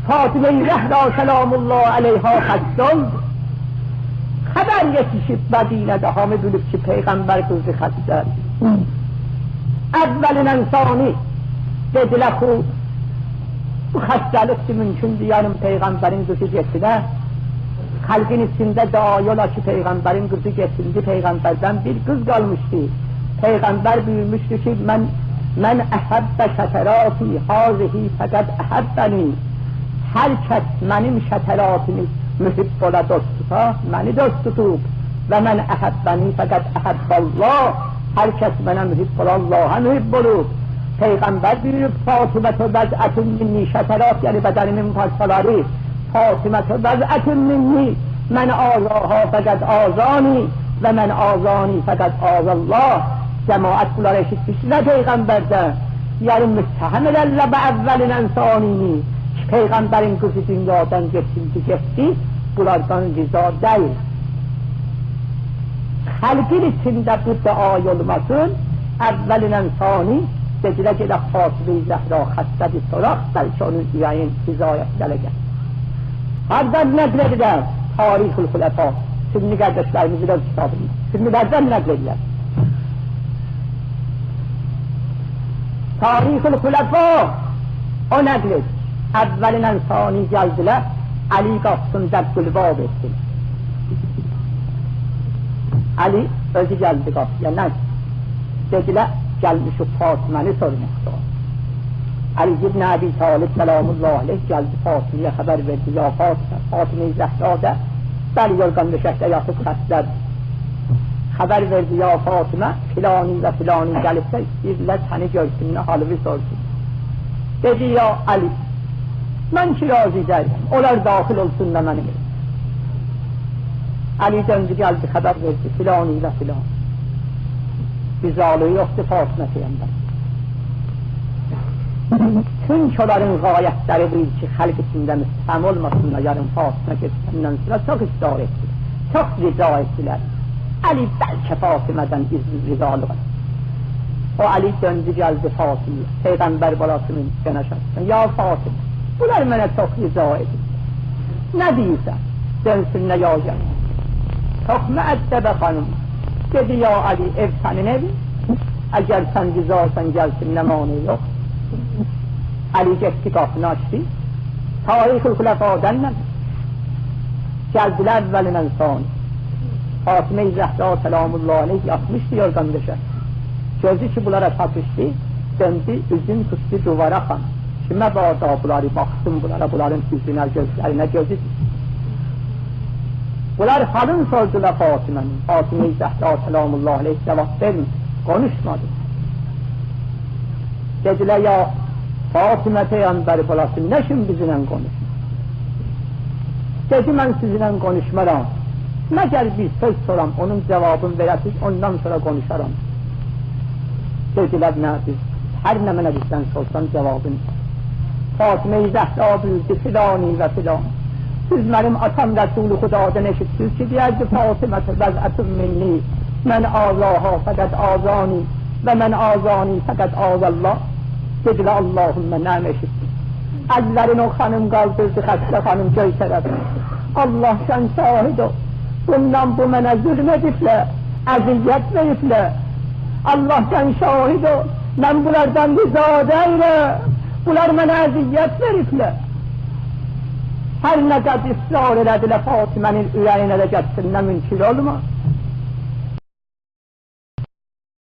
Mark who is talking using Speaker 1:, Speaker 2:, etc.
Speaker 1: Fatıma-i Zehra selamullah aleyha xəstol xəbər yetişib Mədinədə hamı bilib ki Peyğəmbər qızı xəstədir. Əvvələn sani dedilər ki bu xəstəlikdir, mümkündür yarın Peyğəmbərin qızı getsinə. Xalqın içində dua ola ki Peyğəmbərin qızı getindi, Peyğəmbərdən bir qız qalmışdı. Peyğəmbər buyurmuşdu ki mən əhəbbə şətərati hazihi fəqəd əhəbbəni. Hər kəs mənim şətəratimi mühib ola dost tuta, məni dost tutub. Və mən əhəbbəni fəqəd əhəbballah. Hər kəs mənə mühib ola Allah'a mühib olub. Peyğəmbər buyurub Fatımətə vəzətun minni şətərat, yəni bədənimin parçaları. Fatımətə vəzətun minni mən azaha fəqəd azani və mən azani fəqəd azallah. Cemaat bunları eşitmişlər Peyğəmbərdə. Yəni müttəhəm edərlər bə əvvəlin sanini ki Peyğəmbərin qızı dünyadan getdi, bunlardan riza deyil. Xalqin içində bu dua olmasın, əvvəlin sani dedilər ki Fatıma-i Zəhra xəstədir soraq, bəlkə onun ürəyin rizayət gələcək. Hardan nəql edilər? Tarix-ül Xüləfa. Sünni qardaşlarımızın öz kitabında. Sünnilərdən nəql edilər. Tarix-ül Xüləfa o nəql edir. Əvvəlin sani gəldilər, Ali qapısını dəbqülbab etdilər. Ali özü gəldi qapıya, nəql dedilər, gəlmişi Fatıməni sormaqda. Ali ibn Əbi Talib səlamullah aleyh gəldi Fatımaya xəbər verdi. Ya Fatıma-i Zəhrada bəli yorğan döşəkdə yatıb xəstədir. Xəbər verdi ya Fatımə filani və filani gəlibsə istəyirlər səni görsünlər, halını sorsun. Dedi ya Ali mən ki razı deyiləm, onlar daxil olsunlar mənim. Ali döndü gəldi xəbər verdi filani və filani. Rizalığı yoxdur Fatımə Peyğəmbər. Çünki onların qayətləri buyur ki xalq içində müstəhəm olmasınlar, yarın Fatımə getsəndən sonra çox israr etdilər, çox rica etdilər. Ali bəlkə Fatımədən rizalı var. O Ali döndü gəldi Fatımə, Peyğəmbər balasının yanaşasın. Ya Fatımə, bunlar mənə çox rica edir. Nə deyirsən? Dönsünlə ya gəl. Çox müəddəbə xanım. Dedi ya Ali, ev sənin evin. Əgər sən rizarsan gəlsin, nə mani yox. Ali getdi qapını açdı. Tarix-ül Xüləfadan nədir? Gəldilər əvvəlin sani. Fatıma-i Zəhra səlamullah aleyh yatmışdı yorğan döşək. Gözü ki bunlara çatışdı, döndü, üzün tutdu duvara xan. Kimə bağda bunları baxsın bunlara, bunların üzünə, gözlərinə gözü düşsün. Bunlar halın sordular Fatımənin. Fatıma-i Zəhra səlamullah aleyh cavab vermir, konuşmadı. Dediler ya Fatımə Peyğəmbəri balası nə üçün bizimlə konuşma? Dedi mən sizinlə konuşmaram. Məgər bir söz soram, onun cevabını verəsiz, ondan sonra konuşaram. Dediler nə biz, hər nə mənə bizdən sorsan cevabını. Fatıma-i Zəhra buyurdu filani və filan. Siz mənim atam Rəsul-u Xudadan eşitsiniz ki deyərdi Fatımətə vəzətun minni mən azaha fəqəd azani və mən azani fəqəd azallah. Dediler Allahümme nəm eşitsin. Əllərin o xanım qaldırdı xəstə xanım göy tərəfə. Allah sən şahid ol. Bundan bu mənə zülm ediblər, əziyyət veriblər. Allah sən şahid ol. Mən bunlardan rizadəylə. Bunlar mənə əziyyət veriblər. Hər nə qəd israr elədilər Fatımənin ürəyinə də gəlsin, nə mümkün olmaz.